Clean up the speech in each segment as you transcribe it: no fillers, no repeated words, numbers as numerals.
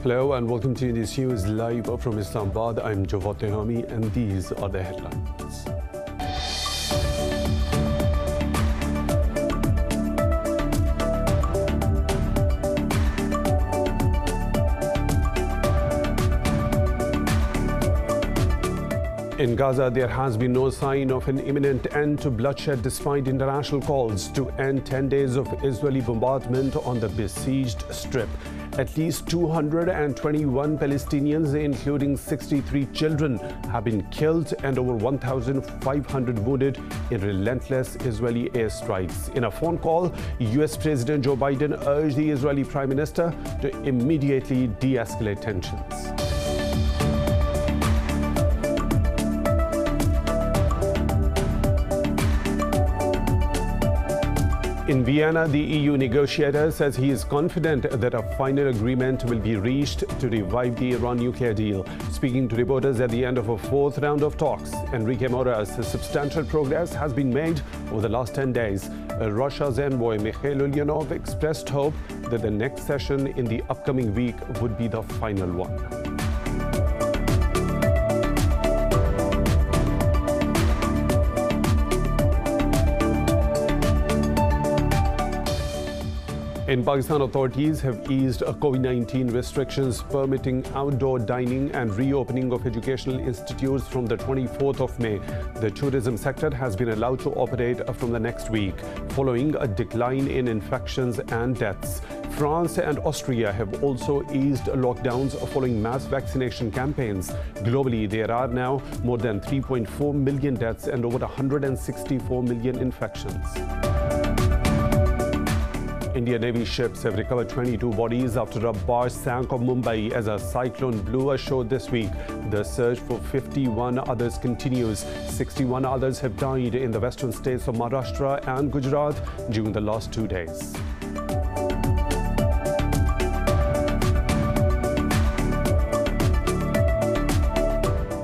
Hello and welcome to this news live from Islamabad. I'm Javad Tehami and these are the headlines. In Gaza, there has been no sign of an imminent end to bloodshed despite international calls to end 10 days of Israeli bombardment on the besieged strip. At least 221 Palestinians, including 63 children, have been killed and over 1,500 wounded in relentless Israeli airstrikes. In a phone call, US President Joe Biden urged the Israeli Prime Minister to immediately de-escalate tensions. In Vienna, the EU negotiator says he is confident that a final agreement will be reached to revive the Iran nuclear deal. Speaking to reporters at the end of a fourth round of talks, Enrique Mora says substantial progress has been made over the last 10 days. Russia's envoy Mikhail Ulyanov expressed hope that the next session in the upcoming week would be the final one. In Pakistan, authorities have eased COVID-19 restrictions permitting outdoor dining and reopening of educational institutes from the 24th of May. The tourism sector has been allowed to operate from the next week, following a decline in infections and deaths. France and Austria have also eased lockdowns following mass vaccination campaigns. Globally, there are now more than 3.4 million deaths and over 164 million infections. Indian Navy ships have recovered 22 bodies after a barge sank off Mumbai as a cyclone blew ashore this week. The search for 51 others continues. 61 others have died in the western states of Maharashtra and Gujarat during the last 2 days.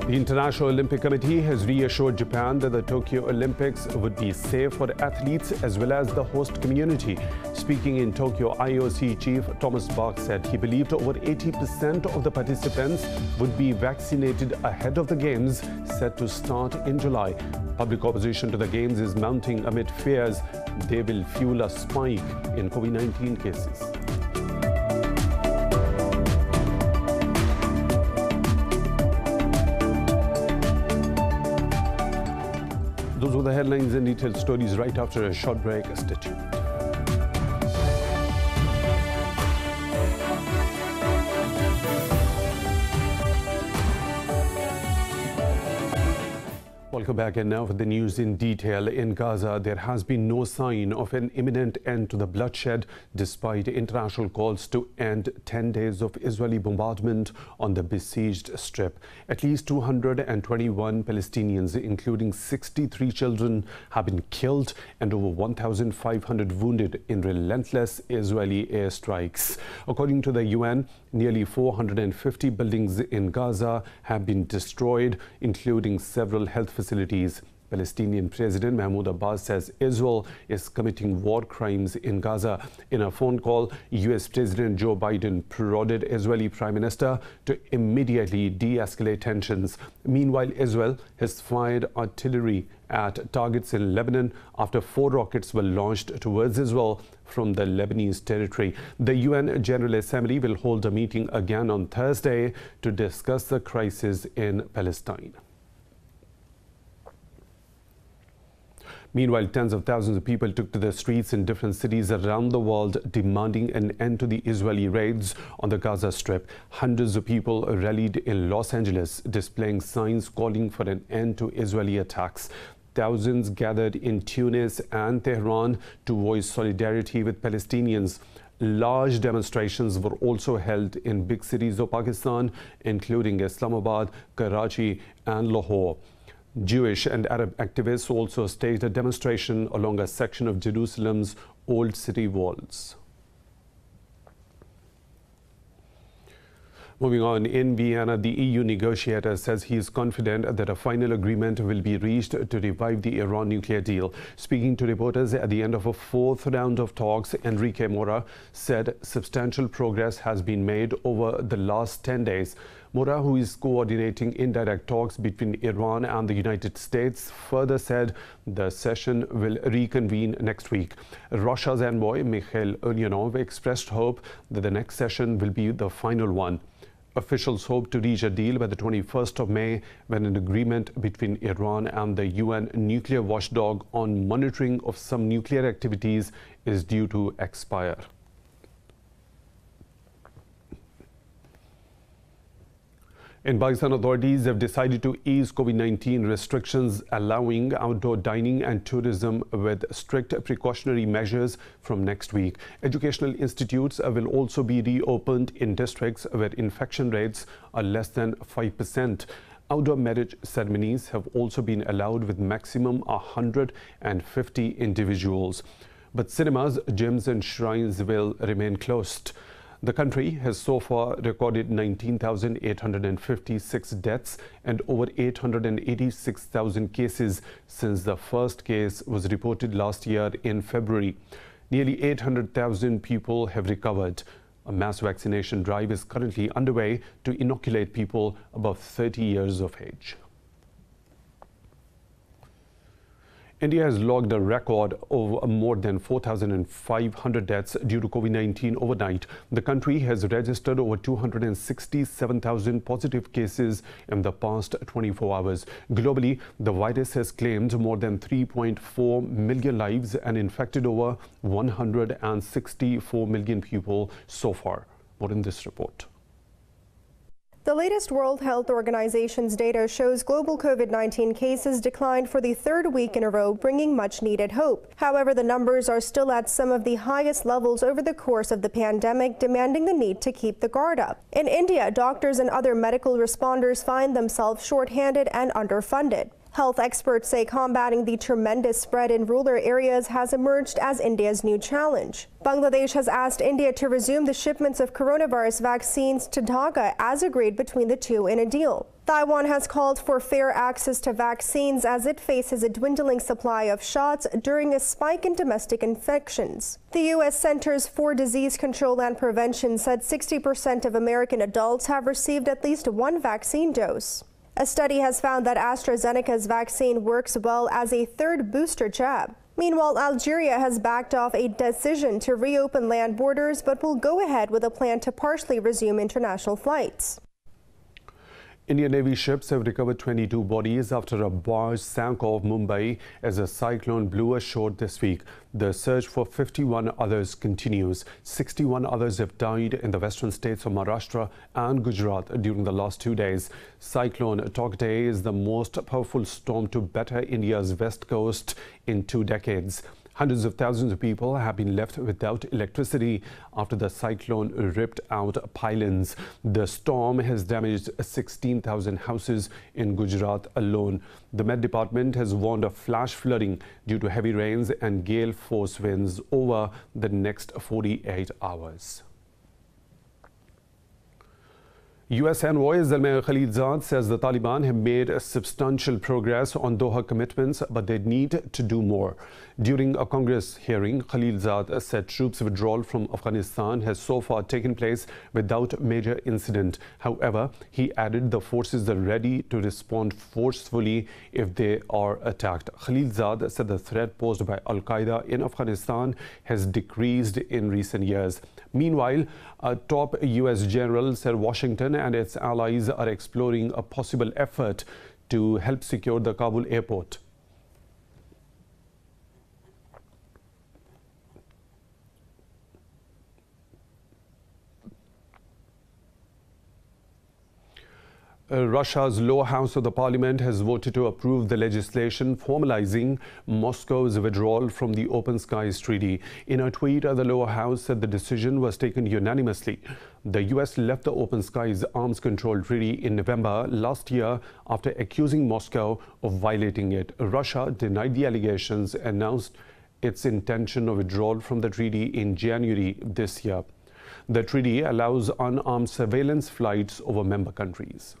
The International Olympic Committee has reassured Japan that the Tokyo Olympics would be safe for athletes as well as the host community. Speaking in Tokyo, IOC Chief Thomas Bach said he believed over 80% of the participants would be vaccinated ahead of the Games set to start in July. Public opposition to the Games is mounting amid fears they will fuel a spike in COVID-19 cases. Those were the headlines and detailed stories right after a short break. Stay tuned. Welcome back, and now for the news in detail. In Gaza, there has been no sign of an imminent end to the bloodshed despite international calls to end 10 days of Israeli bombardment on the besieged strip. At least 221 Palestinians, including 63 children, have been killed and over 1,500 wounded in relentless Israeli airstrikes. According to the UN, nearly 450 buildings in Gaza have been destroyed, including several health facilities. Palestinian President Mahmoud Abbas says Israel is committing war crimes in Gaza. In a phone call, US President Joe Biden prodded Israeli Prime Minister to immediately de-escalate tensions. Meanwhile, Israel has fired artillery at targets in Lebanon after 4 rockets were launched towards Israel from the Lebanese territory. The UN General Assembly will hold a meeting again on Thursday to discuss the crisis in Palestine. Meanwhile, tens of thousands of people took to the streets in different cities around the world demanding an end to the Israeli raids on the Gaza Strip. Hundreds of people rallied in Los Angeles, displaying signs calling for an end to Israeli attacks. Thousands gathered in Tunis and Tehran to voice solidarity with Palestinians. Large demonstrations were also held in big cities of Pakistan, including Islamabad, Karachi, and Lahore. Jewish and Arab activists also staged a demonstration along a section of Jerusalem's old city walls. Moving on, in Vienna, the EU negotiator says he is confident that a final agreement will be reached to revive the Iran nuclear deal. Speaking to reporters at the end of a fourth round of talks, Enrique Mora said substantial progress has been made over the last 10 days. Mora, who is coordinating indirect talks between Iran and the United States, further said the session will reconvene next week. Russia's envoy, Mikhail Ulyanov, expressed hope that the next session will be the final one. Officials hope to reach a deal by the 21st of May, when an agreement between Iran and the UN nuclear watchdog on monitoring of some nuclear activities is due to expire. In Pakistan, authorities have decided to ease COVID-19 restrictions, allowing outdoor dining and tourism with strict precautionary measures from next week. Educational institutes will also be reopened in districts where infection rates are less than 5%. Outdoor marriage ceremonies have also been allowed with maximum 150 individuals. But cinemas, gyms and shrines will remain closed. The country has so far recorded 19,856 deaths and over 886,000 cases since the first case was reported last year in February. Nearly 800,000 people have recovered. A mass vaccination drive is currently underway to inoculate people above 30 years of age. India has logged a record of more than 4,500 deaths due to COVID-19 overnight. The country has registered over 267,000 positive cases in the past 24 hours. Globally, the virus has claimed more than 3.4 million lives and infected over 164 million people so far. More in this report. The latest World Health Organization's data shows global COVID-19 cases declined for the third week in a row, bringing much-needed hope. However, the numbers are still at some of the highest levels over the course of the pandemic, demanding the need to keep the guard up. In India, doctors and other medical responders find themselves short-handed and underfunded. Health experts say combating the tremendous spread in rural areas has emerged as India's new challenge. Bangladesh has asked India to resume the shipments of coronavirus vaccines to Dhaka as agreed between the two in a deal. Taiwan has called for fair access to vaccines as it faces a dwindling supply of shots during a spike in domestic infections. The U.S. Centers for Disease Control and Prevention said 60% of American adults have received at least one vaccine dose. A study has found that AstraZeneca's vaccine works well as a third booster jab. Meanwhile, Algeria has backed off a decision to reopen land borders, but will go ahead with a plan to partially resume international flights. Indian Navy ships have recovered 22 bodies after a barge sank off Mumbai as a cyclone blew ashore this week. The search for 51 others continues. 61 others have died in the western states of Maharashtra and Gujarat during the last 2 days. Cyclone TAUKTAE is the most powerful storm to batter India's west coast in 2 decades. Hundreds of thousands of people have been left without electricity after the cyclone ripped out pylons. The storm has damaged 16,000 houses in Gujarat alone. The Met Department has warned of flash flooding due to heavy rains and gale force winds over the next 48 hours. U.S. envoy Zalmay Khalilzad says the Taliban have made substantial progress on Doha commitments, but they need to do more. During a Congress hearing, Khalilzad said troops withdrawal from Afghanistan has so far taken place without major incident. However, he added the forces are ready to respond forcefully if they are attacked. Khalilzad said the threat posed by Al-Qaeda in Afghanistan has decreased in recent years. Meanwhile, a top U.S. general said Washington and its allies are exploring a possible effort to help secure the Kabul airport. Russia's lower house of the parliament has voted to approve the legislation formalizing Moscow's withdrawal from the Open Skies Treaty. In a tweet, the lower house said the decision was taken unanimously. The U.S. left the Open Skies Arms Control Treaty in November last year after accusing Moscow of violating it. Russia denied the allegations and announced its intention of withdrawal from the treaty in January this year. The treaty allows unarmed surveillance flights over member countries.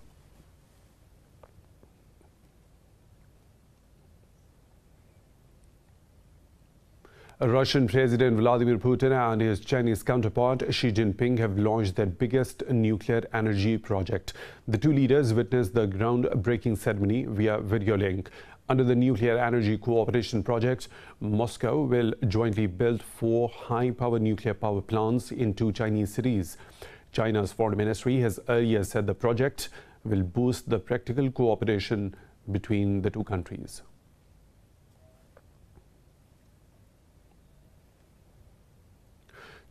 Russian President Vladimir Putin and his Chinese counterpart Xi Jinping have launched their biggest nuclear energy project. The two leaders witnessed the groundbreaking ceremony via video link. Under the Nuclear Energy Cooperation Project, Moscow will jointly build 4 high-power nuclear power plants in 2 Chinese cities. China's foreign ministry has earlier said the project will boost the practical cooperation between the two countries.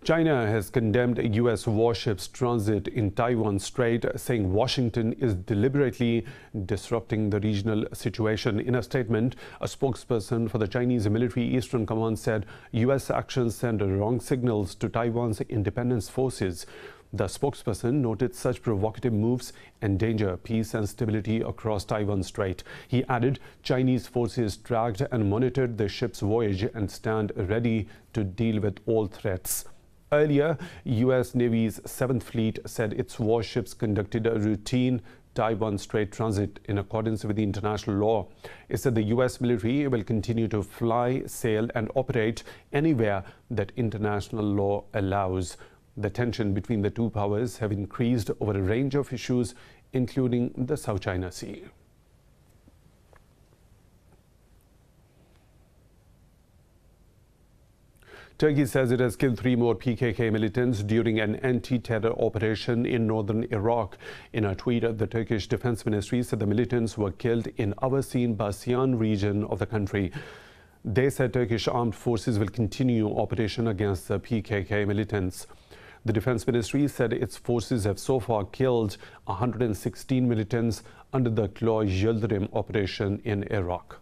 China has condemned U.S. warships' transit in Taiwan Strait, saying Washington is deliberately disrupting the regional situation. In a statement, a spokesperson for the Chinese military Eastern Command said U.S. actions send wrong signals to Taiwan's independence forces. The spokesperson noted such provocative moves endanger peace and stability across Taiwan Strait. He added Chinese forces tracked and monitored the ship's voyage and stand ready to deal with all threats. Earlier, U.S. Navy's 7th Fleet said its warships conducted a routine Taiwan Strait transit in accordance with the international law. It said the U.S. military will continue to fly, sail and operate anywhere that international law allows. The tension between the two powers have increased over a range of issues, including the South China Sea. Turkey says it has killed 3 more PKK militants during an anti-terror operation in northern Iraq. In a tweet, the Turkish Defense Ministry said the militants were killed in Avasin Basiyan region of the country. They said Turkish armed forces will continue operation against the PKK militants. The Defense Ministry said its forces have so far killed 116 militants under the Klo Yildirim operation in Iraq.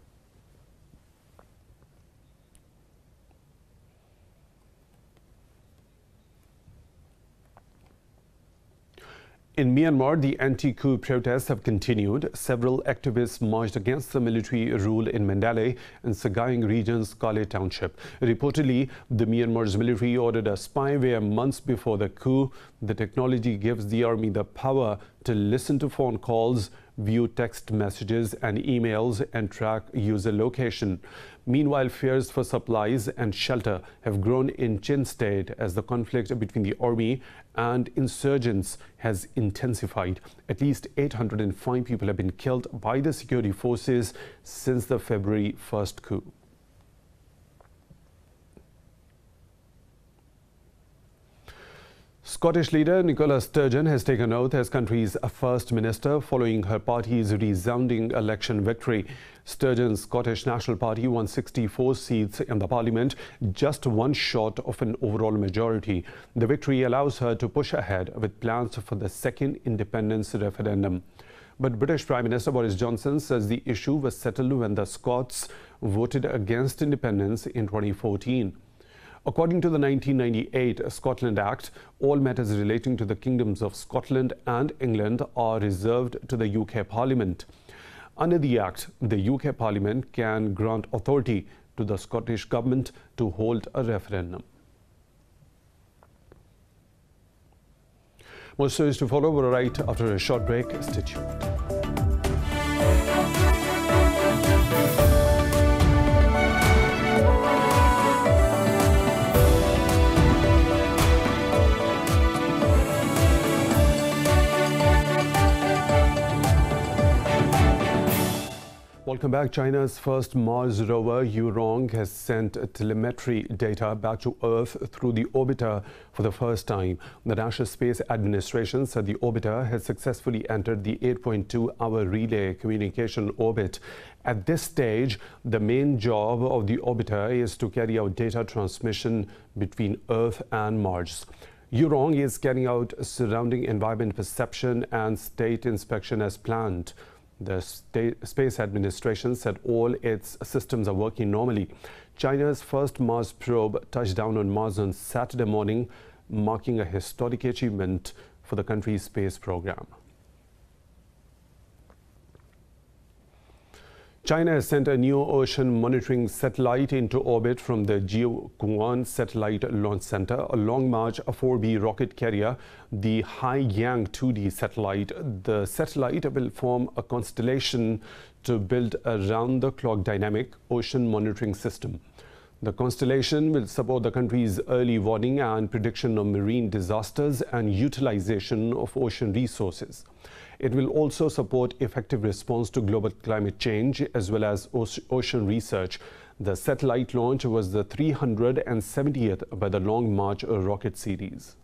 In Myanmar, the anti-coup protests have continued. Several activists marched against the military rule in Mandalay and Sagaing region's Kale township. Reportedly, the Myanmar's military ordered a spyware months before the coup. The technology gives the army the power to listen to phone calls, view text messages and emails, and track user location. Meanwhile, fears for supplies and shelter have grown in Chin State as the conflict between the army and insurgents has intensified. At least 805 people have been killed by the security forces since the February 1st coup. Scottish leader Nicola Sturgeon has taken oath as country's first minister following her party's resounding election victory. Sturgeon's Scottish National Party won 64 seats in the parliament, just one short of an overall majority. The victory allows her to push ahead with plans for the second independence referendum. But British Prime Minister Boris Johnson says the issue was settled when the Scots voted against independence in 2014. According to the 1998 Scotland Act, all matters relating to the kingdoms of Scotland and England are reserved to the UK Parliament. Under the Act, the UK Parliament can grant authority to the Scottish Government to hold a referendum. More stories to follow right after a short break. Stay tuned. Welcome back. China's first Mars rover, Yurong, has sent telemetry data back to Earth through the orbiter for the first time. The National Space Administration said the orbiter has successfully entered the 8.2-hour relay communication orbit. At this stage, the main job of the orbiter is to carry out data transmission between Earth and Mars. Yurong is carrying out surrounding environment perception and state inspection as planned. The Space Administration said all its systems are working normally. China's first Mars probe touched down on Mars on Saturday morning, marking a historic achievement for the country's space program. China has sent a new ocean monitoring satellite into orbit from the Jiuquan Satellite Launch Center, a Long March 4B rocket carrier, the Haiyang 2D satellite. The satellite will form a constellation to build a round-the-clock dynamic ocean monitoring system. The constellation will support the country's early warning and prediction of marine disasters and utilization of ocean resources. It will also support effective response to global climate change as well as ocean research. The satellite launch was the 370th by the Long March rocket series.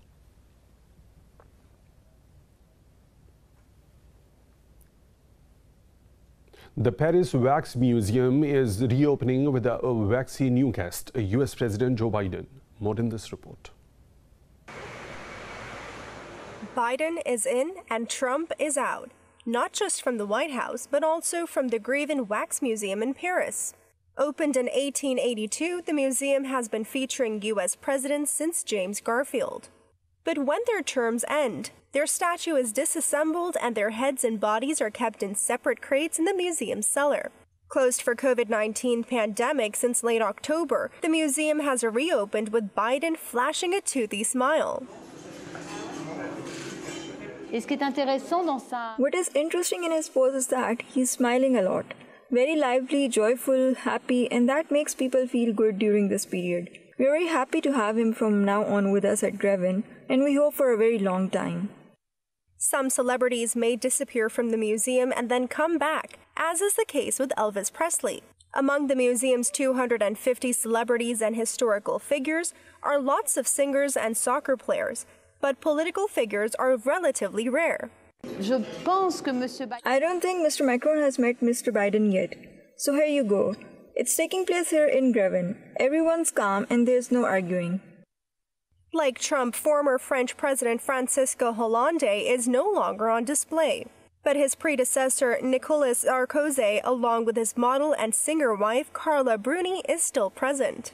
The Paris Wax Museum is reopening with a waxy new guest, US President Joe Biden. More in this report. Biden is in and Trump is out, not just from the White House, but also from the Grevin Wax Museum in Paris. Opened in 1882, the museum has been featuring U.S. presidents since James Garfield. But when their terms end, their statue is disassembled and their heads and bodies are kept in separate crates in the museum's cellar. Closed for COVID-19 pandemic since late October, the museum has reopened with Biden flashing a toothy smile. What is interesting in his pose is that he's smiling a lot. Very lively, joyful, happy, and that makes people feel good during this period. We're very happy to have him from now on with us at Grevin, and we hope for a very long time. Some celebrities may disappear from the museum and then come back, as is the case with Elvis Presley. Among the museum's 250 celebrities and historical figures are lots of singers and soccer players, but political figures are relatively rare. I don't think Mr. Macron has met Mr. Biden yet. So here you go. It's taking place here in Grevin. Everyone's calm and there's no arguing. Like Trump, former French President Francisco Hollande is no longer on display. But his predecessor, Nicolas Sarkozy, along with his model and singer wife, Carla Bruni, is still present.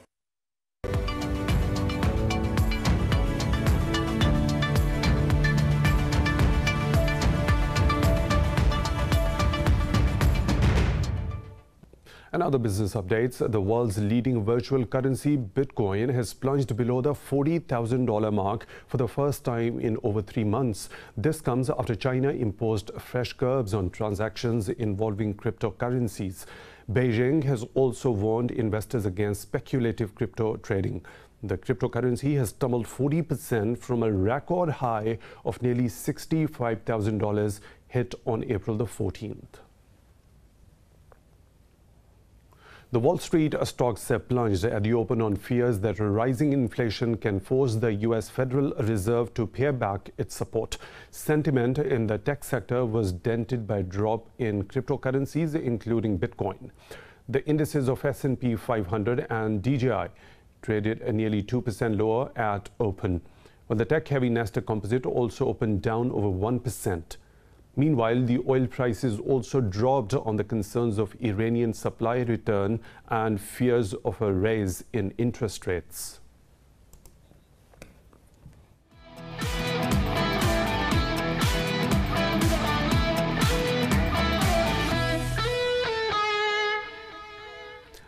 And other business updates, the world's leading virtual currency, Bitcoin, has plunged below the $40,000 mark for the first time in over 3 months. This comes after China imposed fresh curbs on transactions involving cryptocurrencies. Beijing has also warned investors against speculative crypto trading. The cryptocurrency has tumbled 40% from a record high of nearly $65,000 hit on April the 14th. The Wall Street stocks have plunged at the open on fears that rising inflation can force the U.S. Federal Reserve to pare back its support. Sentiment in the tech sector was dented by a drop in cryptocurrencies, including Bitcoin. The indices of S&P 500 and DJI traded nearly 2% lower at open, while the tech-heavy Nasdaq Composite also opened down over 1%. Meanwhile, the oil prices also dropped on the concerns of Iranian supply return and fears of a rise in interest rates.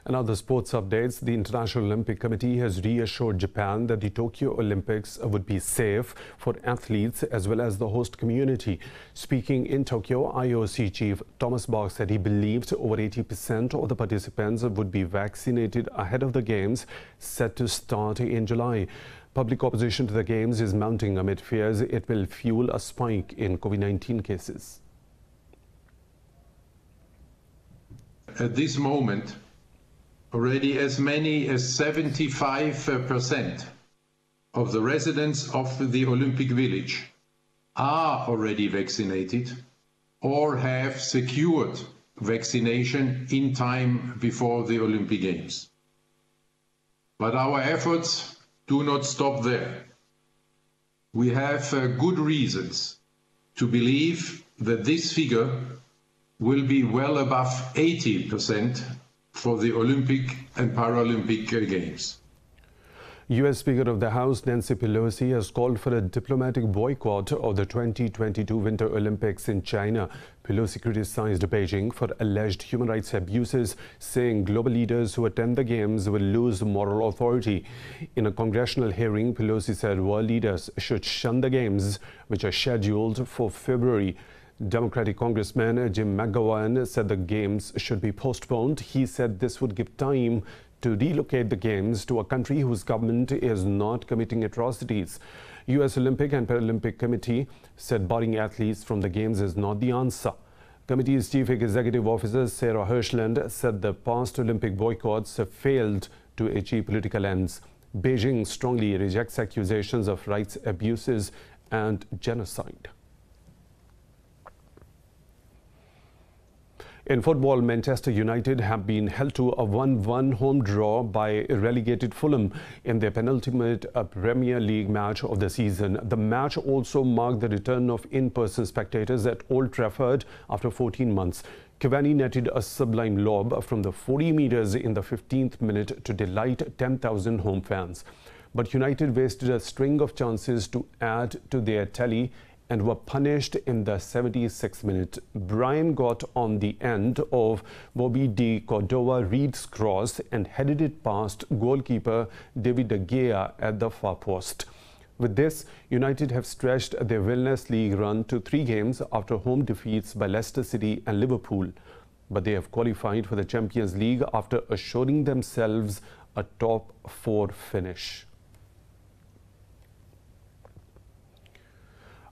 And other sports updates, the International Olympic Committee has reassured Japan that the Tokyo Olympics would be safe for athletes as well as the host community. Speaking in Tokyo, IOC Chief Thomas Bach said he believed over 80% of the participants would be vaccinated ahead of the Games set to start in July. Public opposition to the Games is mounting amid fears it will fuel a spike in COVID-19 cases. At this moment, already as many as 75% of the residents of the Olympic Village are already vaccinated or have secured vaccination in time before the Olympic Games. But our efforts do not stop there. We have good reasons to believe that this figure will be well above 80% for the Olympic and Paralympic Games. U.S. Speaker of the House Nancy Pelosi has called for a diplomatic boycott of the 2022 Winter Olympics in China. Pelosi criticized Beijing for alleged human rights abuses, saying global leaders who attend the Games will lose moral authority. In a congressional hearing, Pelosi said world leaders should shun the Games, which are scheduled for February. Democratic Congressman Jim McGowan said the Games should be postponed. He said this would give time to relocate the Games to a country whose government is not committing atrocities. U.S. Olympic and Paralympic Committee said barring athletes from the Games is not the answer. Committee's Chief Executive Officer Sarah Hirshland said the past Olympic boycotts have failed to achieve political ends. Beijing strongly rejects accusations of rights abuses and genocide. In football, Manchester United have been held to a 1-1 home draw by relegated Fulham in their penultimate Premier League match of the season. The match also marked the return of in-person spectators at Old Trafford after 14 months. Cavani netted a sublime lob from the 40 metres in the 15th minute to delight 10,000 home fans. But United wasted a string of chances to add to their tally and were punished in the 76th minute. Brian got on the end of Bobby de Cordova-Reed's cross and headed it past goalkeeper David De Gea at the far post. With this, United have stretched their Wellness League run to 3 games after home defeats by Leicester City and Liverpool. But they have qualified for the Champions League after assuring themselves a top 4 finish.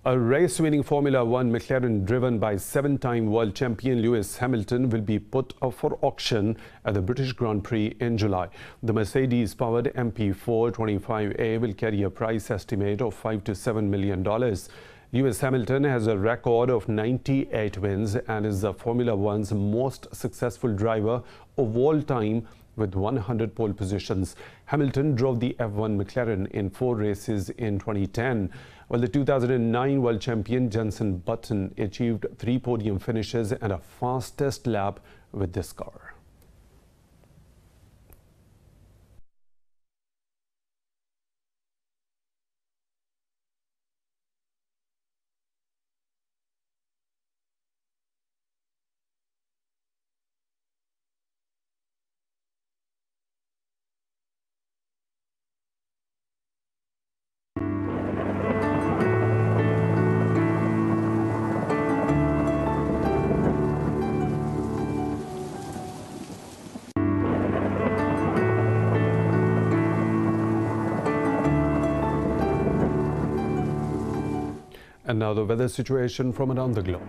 A race-winning Formula One McLaren driven by 7-time world champion Lewis Hamilton will be put up for auction at the British Grand Prix in July. The Mercedes-powered MP425A will carry a price estimate of $5 to $7 million. Lewis Hamilton has a record of 98 wins and is the Formula One's most successful driver of all time with 100 pole positions. Hamilton drove the F1 McLaren in 4 races in 2010, while the 2009 world champion Jenson Button achieved 3 podium finishes and a fastest lap with this car. And now the weather situation from around the globe.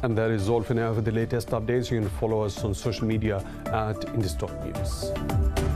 And that is all for now. For the latest updates, you can follow us on social media at Indus News.